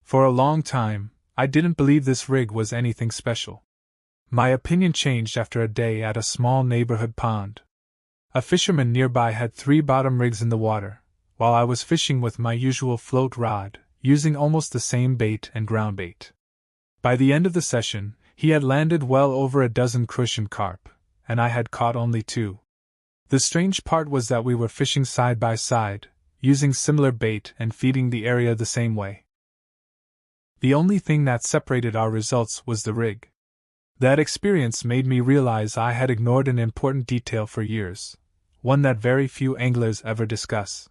For a long time, I didn't believe this rig was anything special. My opinion changed after a day at a small neighborhood pond. A fisherman nearby had 3 bottom rigs in the water, while I was fishing with my usual float rod, using almost the same bait and ground bait. By the end of the session, he had landed well over a dozen Crucian carp, and I had caught only 2. The strange part was that we were fishing side by side, using similar bait and feeding the area the same way. The only thing that separated our results was the rig. That experience made me realize I had ignored an important detail for years, one that very few anglers ever discuss.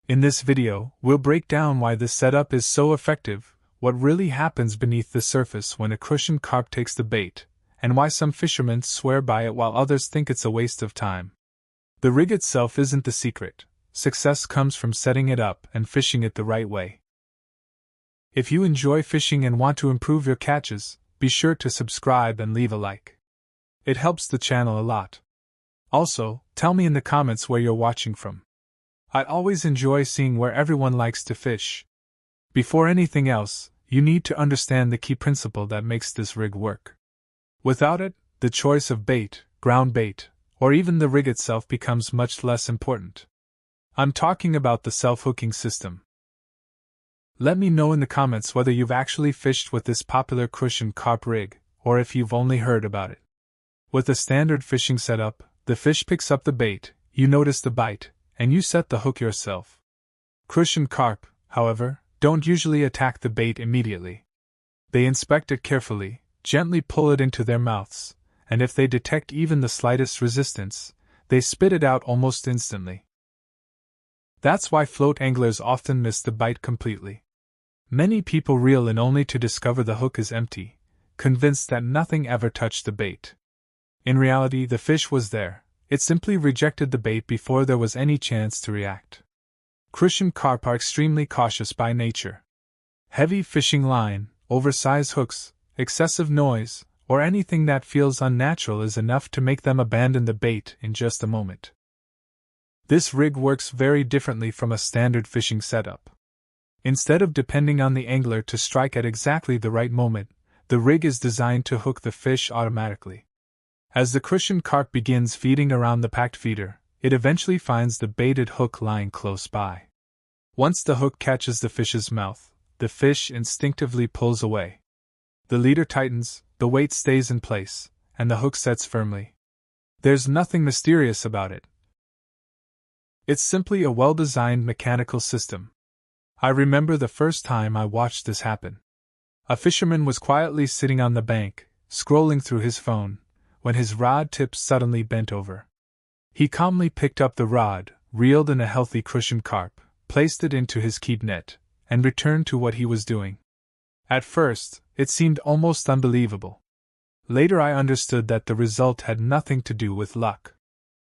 In this video, we'll break down why this setup is so effective, what really happens beneath the surface when a Crucian carp takes the bait, and why some fishermen swear by it while others think it's a waste of time. The rig itself isn't the secret. Success comes from setting it up and fishing it the right way. If you enjoy fishing and want to improve your catches, be sure to subscribe and leave a like. It helps the channel a lot. Also, tell me in the comments where you're watching from. I always enjoy seeing where everyone likes to fish. Before anything else, you need to understand the key principle that makes this rig work. Without it, the choice of bait, ground bait, or even the rig itself becomes much less important. I'm talking about the self-hooking system. Let me know in the comments whether you've actually fished with this popular Crucian carp rig, or if you've only heard about it. With a standard fishing setup, the fish picks up the bait, you notice the bite, and you set the hook yourself. Crucian carp, however, don't usually attack the bait immediately. They inspect it carefully, gently pull it into their mouths, and if they detect even the slightest resistance, they spit it out almost instantly. That's why float anglers often miss the bite completely. Many people reel in only to discover the hook is empty, convinced that nothing ever touched the bait. In reality, the fish was there, it simply rejected the bait before there was any chance to react. Crucian carp are extremely cautious by nature. Heavy fishing line, oversized hooks, excessive noise, or anything that feels unnatural is enough to make them abandon the bait in just a moment. This rig works very differently from a standard fishing setup. Instead of depending on the angler to strike at exactly the right moment, the rig is designed to hook the fish automatically. As the Crucian carp begins feeding around the packed feeder, it eventually finds the baited hook lying close by. Once the hook catches the fish's mouth, the fish instinctively pulls away. The leader tightens, the weight stays in place, and the hook sets firmly. There's nothing mysterious about it. It's simply a well-designed mechanical system. I remember the first time I watched this happen. A fisherman was quietly sitting on the bank, scrolling through his phone, when his rod tip suddenly bent over. He calmly picked up the rod, reeled in a healthy Crucian carp, placed it into his keep net, and returned to what he was doing. At first, it seemed almost unbelievable. Later I understood that the result had nothing to do with luck.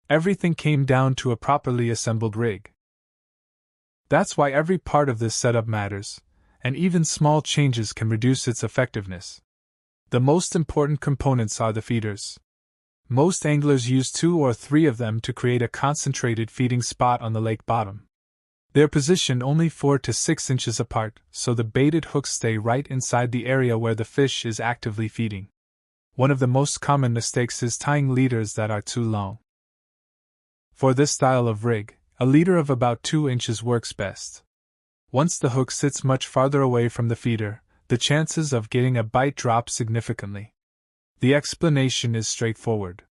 Everything came down to a properly assembled rig. That's why every part of this setup matters, and even small changes can reduce its effectiveness. The most important components are the feeders. Most anglers use 2 or 3 of them to create a concentrated feeding spot on the lake bottom. They're positioned only 4 to 6 inches apart, so the baited hooks stay right inside the area where the fish is actively feeding. One of the most common mistakes is tying leaders that are too long. For this style of rig, a leader of about 2 inches works best. Once the hook sits much farther away from the feeder, the chances of getting a bite drop significantly. The explanation is straightforward.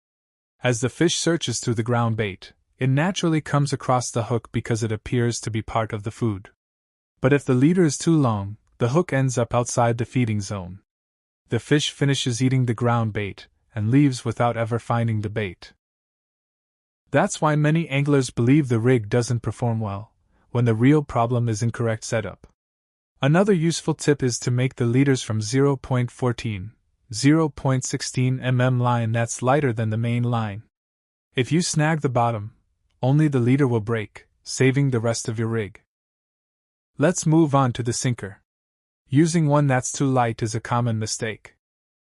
As the fish searches through the ground bait, it naturally comes across the hook because it appears to be part of the food. But if the leader is too long, the hook ends up outside the feeding zone. The fish finishes eating the ground bait and leaves without ever finding the bait. That's why many anglers believe the rig doesn't perform well, when the real problem is incorrect setup. Another useful tip is to make the leaders from 0.14, 0.16 mm line that's lighter than the main line. If you snag the bottom, only the leader will break, saving the rest of your rig. Let's move on to the sinker. Using one that's too light is a common mistake.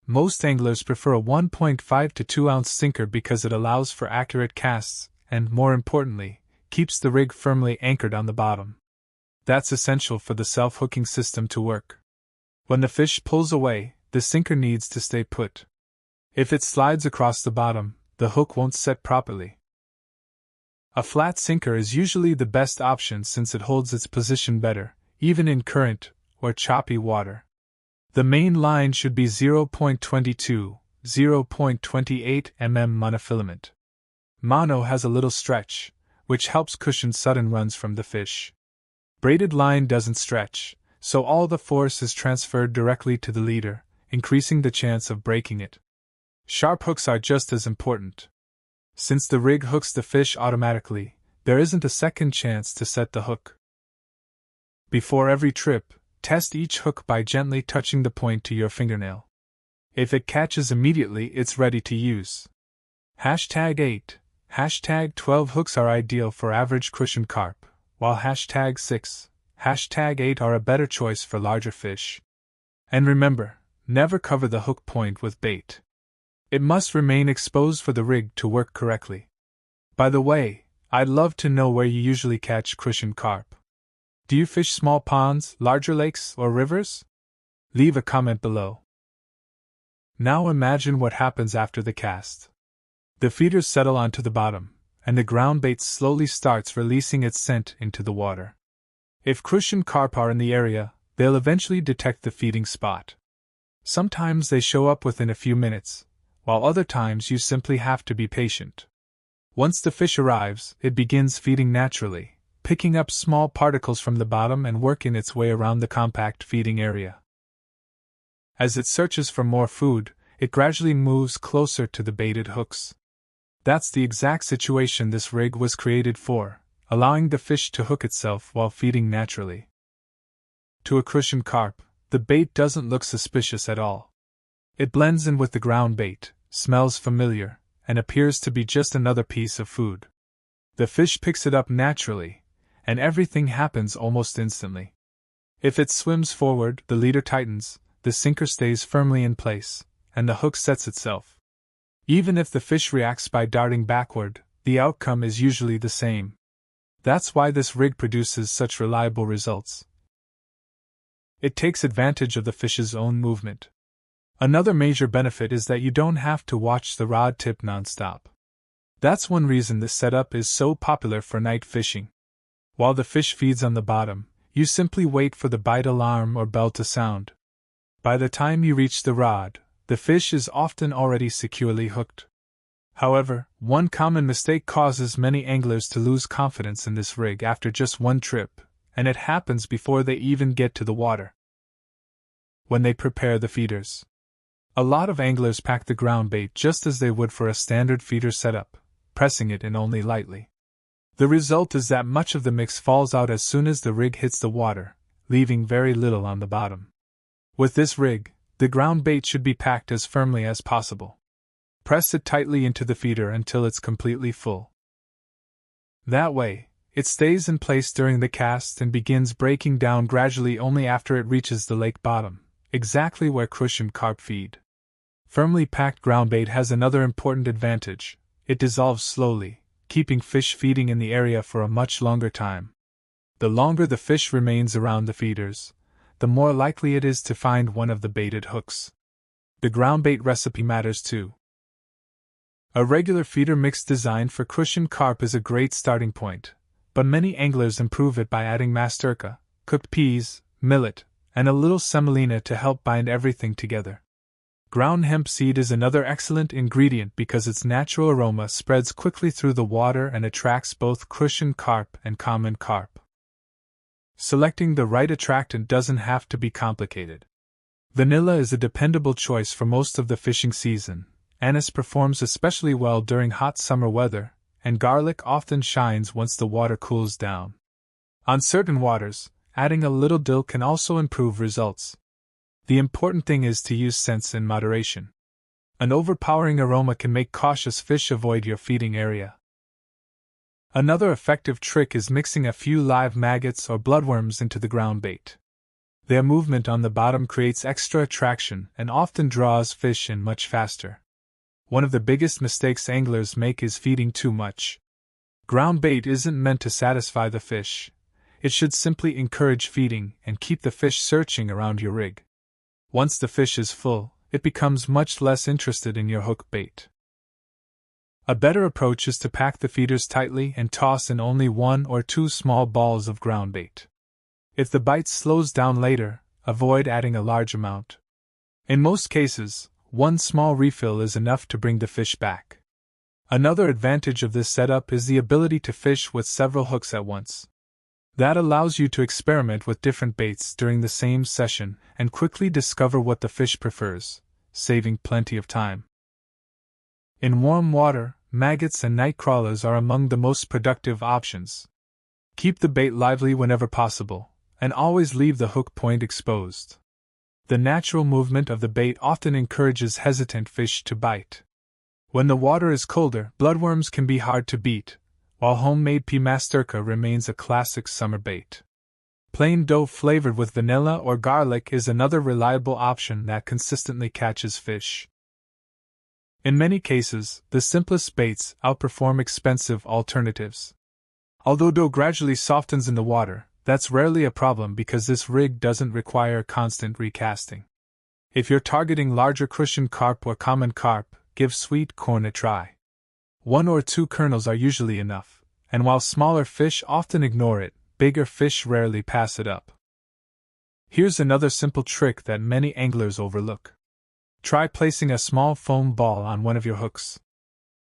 Most anglers prefer a 1.5 to 2 ounce sinker because it allows for accurate casts and, more importantly, keeps the rig firmly anchored on the bottom. That's essential for the self-hooking system to work. When the fish pulls away, the sinker needs to stay put. If it slides across the bottom, the hook won't set properly. A flat sinker is usually the best option since it holds its position better, even in current or choppy water. The main line should be 0.22, 0.28 mm monofilament. Mono has a little stretch, which helps cushion sudden runs from the fish. Braided line doesn't stretch, so all the force is transferred directly to the leader, increasing the chance of breaking it. Sharp hooks are just as important. Since the rig hooks the fish automatically, there isn't a second chance to set the hook. Before every trip, test each hook by gently touching the point to your fingernail. If it catches immediately, it's ready to use. #8, #12 hooks are ideal for average Crucian carp, while #6, #8 are a better choice for larger fish. And remember, never cover the hook point with bait. It must remain exposed for the rig to work correctly. By the way, I'd love to know where you usually catch Crucian carp. Do you fish small ponds, larger lakes, or rivers? Leave a comment below. Now imagine what happens after the cast. The feeders settle onto the bottom, and the ground bait slowly starts releasing its scent into the water. If Crucian carp are in the area, they'll eventually detect the feeding spot. Sometimes they show up within a few minutes, while other times you simply have to be patient. Once the fish arrives, it begins feeding naturally, picking up small particles from the bottom and working its way around the compact feeding area. As it searches for more food, it gradually moves closer to the baited hooks. That's the exact situation this rig was created for, allowing the fish to hook itself while feeding naturally. To a Crucian carp, the bait doesn't look suspicious at all. It blends in with the ground bait, smells familiar, and appears to be just another piece of food. The fish picks it up naturally, and everything happens almost instantly. If it swims forward, the leader tightens, the sinker stays firmly in place, and the hook sets itself. Even if the fish reacts by darting backward, the outcome is usually the same. That's why this rig produces such reliable results. It takes advantage of the fish's own movement. Another major benefit is that you don't have to watch the rod tip nonstop. That's one reason this setup is so popular for night fishing. While the fish feeds on the bottom, you simply wait for the bite alarm or bell to sound. By the time you reach the rod, the fish is often already securely hooked. However, one common mistake causes many anglers to lose confidence in this rig after just one trip, and it happens before they even get to the water. When they prepare the feeders. A lot of anglers pack the ground bait just as they would for a standard feeder setup, pressing it in only lightly. The result is that much of the mix falls out as soon as the rig hits the water, leaving very little on the bottom. With this rig, the ground bait should be packed as firmly as possible. Press it tightly into the feeder until it's completely full. That way, it stays in place during the cast and begins breaking down gradually only after it reaches the lake bottom, exactly where Crucian carp feed. Firmly packed ground bait has another important advantage: it dissolves slowly, keeping fish feeding in the area for a much longer time. The longer the fish remains around the feeders, the more likely it is to find one of the baited hooks. The ground bait recipe matters too. A regular feeder mix designed for Crucian carp is a great starting point, but many anglers improve it by adding masturca, cooked peas, millet, and a little semolina to help bind everything together. Ground hemp seed is another excellent ingredient because its natural aroma spreads quickly through the water and attracts both Crucian carp and common carp. Selecting the right attractant doesn't have to be complicated. Vanilla is a dependable choice for most of the fishing season, anise performs especially well during hot summer weather, and garlic often shines once the water cools down. On certain waters, adding a little dill can also improve results. The important thing is to use scents in moderation. An overpowering aroma can make cautious fish avoid your feeding area. Another effective trick is mixing a few live maggots or bloodworms into the ground bait. Their movement on the bottom creates extra attraction and often draws fish in much faster. One of the biggest mistakes anglers make is feeding too much. Ground bait isn't meant to satisfy the fish. It should simply encourage feeding and keep the fish searching around your rig. Once the fish is full, it becomes much less interested in your hook bait. A better approach is to pack the feeders tightly and toss in only 1 or 2 small balls of groundbait. If the bite slows down later, avoid adding a large amount. In most cases, 1 small refill is enough to bring the fish back. Another advantage of this setup is the ability to fish with several hooks at once. That allows you to experiment with different baits during the same session and quickly discover what the fish prefers, saving plenty of time. In warm water, maggots and night crawlers are among the most productive options. Keep the bait lively whenever possible, and always leave the hook point exposed. The natural movement of the bait often encourages hesitant fish to bite. When the water is colder, bloodworms can be hard to beat, while homemade pea masturca remains a classic summer bait. Plain dough flavored with vanilla or garlic is another reliable option that consistently catches fish. In many cases, the simplest baits outperform expensive alternatives. Although dough gradually softens in the water, that's rarely a problem because this rig doesn't require constant recasting. If you're targeting larger Crucian carp or common carp, give sweet corn a try. 1 or 2 kernels are usually enough, and while smaller fish often ignore it, bigger fish rarely pass it up. Here's another simple trick that many anglers overlook. Try placing a small foam ball on one of your hooks.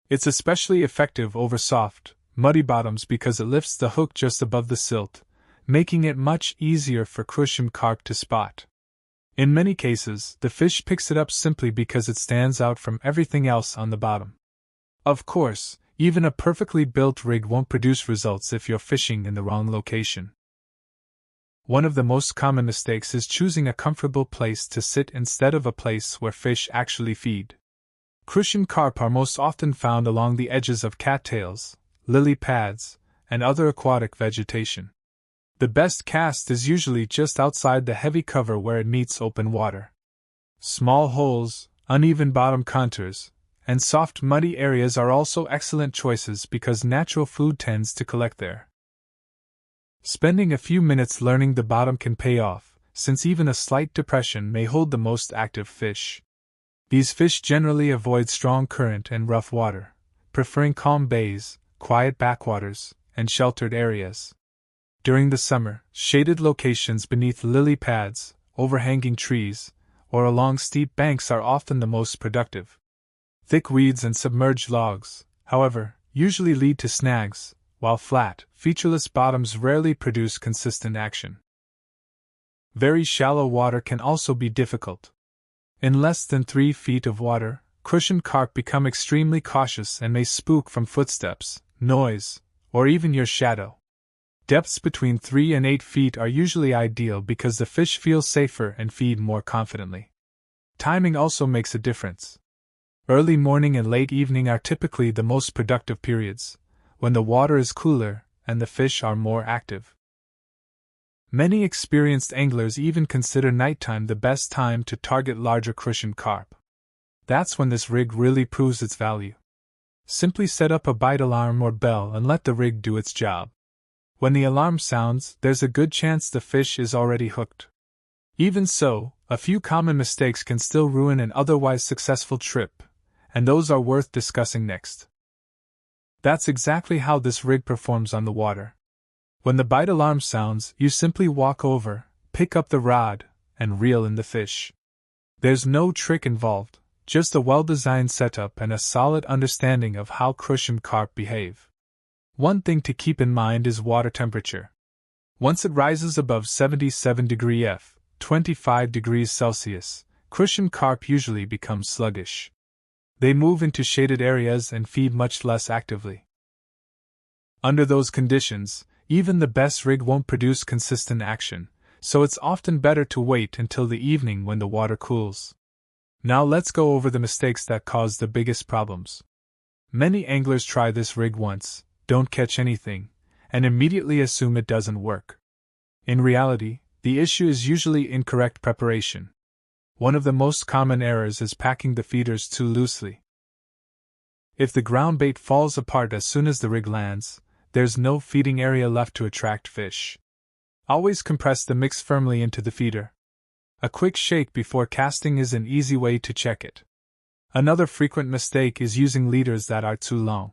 It's especially effective over soft, muddy bottoms because it lifts the hook just above the silt, making it much easier for Crucian carp to spot. In many cases, the fish picks it up simply because it stands out from everything else on the bottom. Of course, even a perfectly built rig won't produce results if you're fishing in the wrong location. One of the most common mistakes is choosing a comfortable place to sit instead of a place where fish actually feed. Crucian carp are most often found along the edges of cattails, lily pads, and other aquatic vegetation. The best cast is usually just outside the heavy cover where it meets open water. Small holes, uneven bottom contours, and soft muddy areas are also excellent choices because natural food tends to collect there. Spending a few minutes learning the bottom can pay off, since even a slight depression may hold the most active fish. These fish generally avoid strong current and rough water, preferring calm bays, quiet backwaters, and sheltered areas. During the summer, shaded locations beneath lily pads, overhanging trees, or along steep banks are often the most productive. Thick weeds and submerged logs, however, usually lead to snags, while flat, featureless bottoms rarely produce consistent action. Very shallow water can also be difficult. In less than 3 feet of water, Crucian carp become extremely cautious and may spook from footsteps, noise, or even your shadow. Depths between 3 and 8 feet are usually ideal because the fish feel safer and feed more confidently. Timing also makes a difference. Early morning and late evening are typically the most productive periods, when the water is cooler and the fish are more active. Many experienced anglers even consider nighttime the best time to target larger Crucian carp. That's when this rig really proves its value. Simply set up a bite alarm or bell and let the rig do its job. When the alarm sounds, there's a good chance the fish is already hooked. Even so, a few common mistakes can still ruin an otherwise successful trip, and those are worth discussing next. That's exactly how this rig performs on the water. When the bite alarm sounds, you simply walk over, pick up the rod, and reel in the fish. There's no trick involved, just a well-designed setup and a solid understanding of how Crucian carp behave. One thing to keep in mind is water temperature. Once it rises above 77 degrees F, 25 degrees Celsius, Crucian carp usually become sluggish. They move into shaded areas and feed much less actively. Under those conditions, even the best rig won't produce consistent action, so it's often better to wait until the evening when the water cools. Now let's go over the mistakes that cause the biggest problems. Many anglers try this rig once, don't catch anything, and immediately assume it doesn't work. In reality, the issue is usually incorrect preparation. One of the most common errors is packing the feeders too loosely. If the ground bait falls apart as soon as the rig lands, there's no feeding area left to attract fish. Always compress the mix firmly into the feeder. A quick shake before casting is an easy way to check it. Another frequent mistake is using leaders that are too long.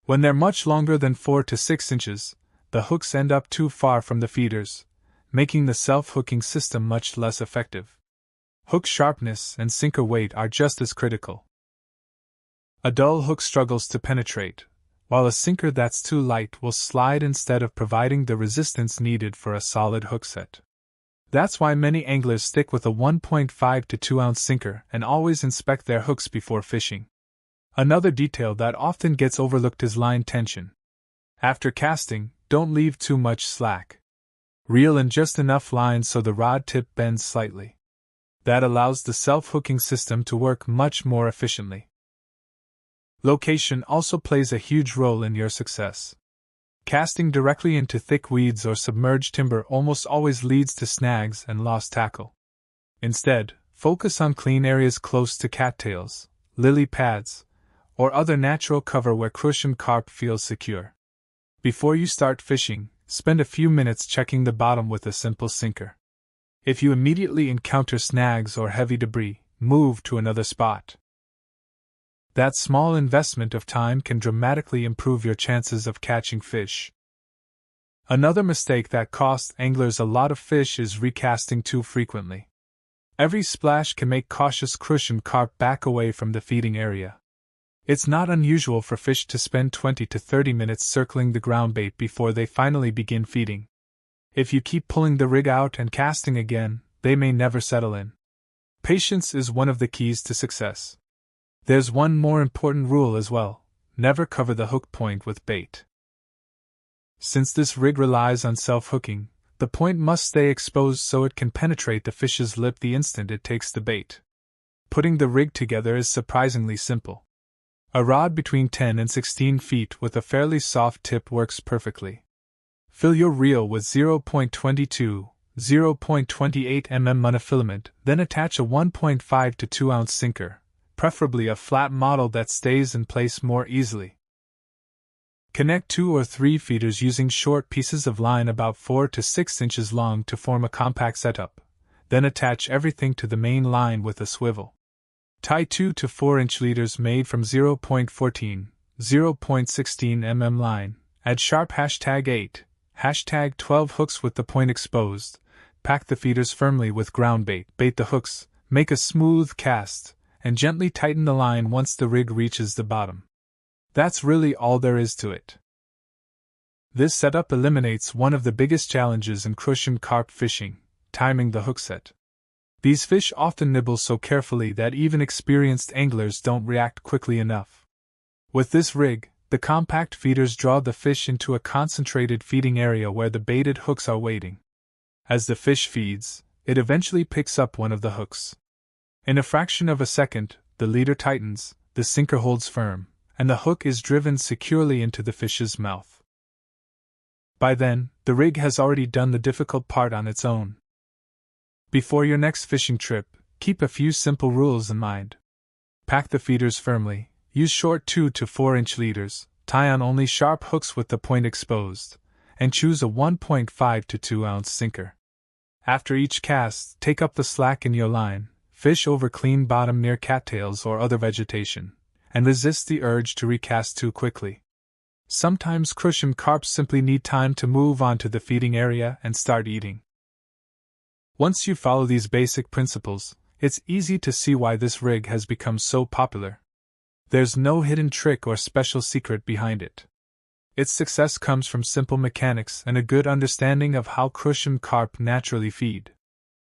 When they're much longer than 4 to 6 inches, the hooks end up too far from the feeders, making the self-hooking system much less effective. Hook sharpness and sinker weight are just as critical. A dull hook struggles to penetrate, while a sinker that's too light will slide instead of providing the resistance needed for a solid hook set. That's why many anglers stick with a 1.5 to 2 ounce sinker and always inspect their hooks before fishing. Another detail that often gets overlooked is line tension. After casting, don't leave too much slack. Reel in just enough line so the rod tip bends slightly. That allows the self-hooking system to work much more efficiently. Location also plays a huge role in your success. Casting directly into thick weeds or submerged timber almost always leads to snags and lost tackle. Instead, focus on clean areas close to cattails, lily pads, or other natural cover where Crucian carp feels secure. Before you start fishing, spend a few minutes checking the bottom with a simple sinker. If you immediately encounter snags or heavy debris, move to another spot. That small investment of time can dramatically improve your chances of catching fish. Another mistake that costs anglers a lot of fish is recasting too frequently. Every splash can make cautious Crucian carp back away from the feeding area. It's not unusual for fish to spend 20 to 30 minutes circling the groundbait before they finally begin feeding. If you keep pulling the rig out and casting again, they may never settle in. Patience is one of the keys to success. There's one more important rule as well: never cover the hook point with bait. Since this rig relies on self-hooking, the point must stay exposed so it can penetrate the fish's lip the instant it takes the bait. Putting the rig together is surprisingly simple. A rod between 10 and 16 feet with a fairly soft tip works perfectly. Fill your reel with 0.22, 0.28 mm monofilament, then attach a 1.5 to 2 ounce sinker, preferably a flat model that stays in place more easily. Connect 2 or 3 feeders using short pieces of line about 4 to 6 inches long to form a compact setup, then attach everything to the main line with a swivel. Tie 2 to 4 inch leaders made from 0.14, 0.16 mm line, add sharp #8, #12 hooks with the point exposed, pack the feeders firmly with groundbait, bait the hooks, make a smooth cast, and gently tighten the line once the rig reaches the bottom. That's really all there is to it. This setup eliminates one of the biggest challenges in Crucian carp fishing: timing the hook set. These fish often nibble so carefully that even experienced anglers don't react quickly enough. With this rig, the compact feeders draw the fish into a concentrated feeding area where the baited hooks are waiting. As the fish feeds, it eventually picks up one of the hooks. In a fraction of a second, the leader tightens, the sinker holds firm, and the hook is driven securely into the fish's mouth. By then, the rig has already done the difficult part on its own. Before your next fishing trip, keep a few simple rules in mind. Pack the feeders firmly, use short 2 to 4 inch leaders, tie on only sharp hooks with the point exposed, and choose a 1.5 to 2 ounce sinker. After each cast, take up the slack in your line, fish over clean bottom near cattails or other vegetation, and resist the urge to recast too quickly. Sometimes Crucian carp simply need time to move on to the feeding area and start eating. Once you follow these basic principles, it's easy to see why this rig has become so popular. There's no hidden trick or special secret behind it. Its success comes from simple mechanics and a good understanding of how Crucian carp naturally feed.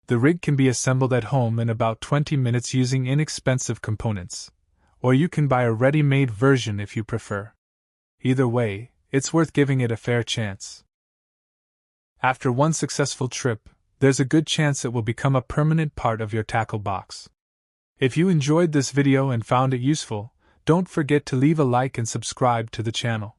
The rig can be assembled at home in about 20 minutes using inexpensive components, or you can buy a ready-made version if you prefer. Either way, it's worth giving it a fair chance. After one successful trip, there's a good chance it will become a permanent part of your tackle box. If you enjoyed this video and found it useful, don't forget to leave a like and subscribe to the channel.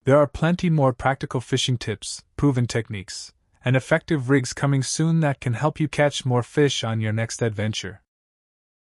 There are plenty more practical fishing tips, proven techniques, and effective rigs coming soon that can help you catch more fish on your next adventure.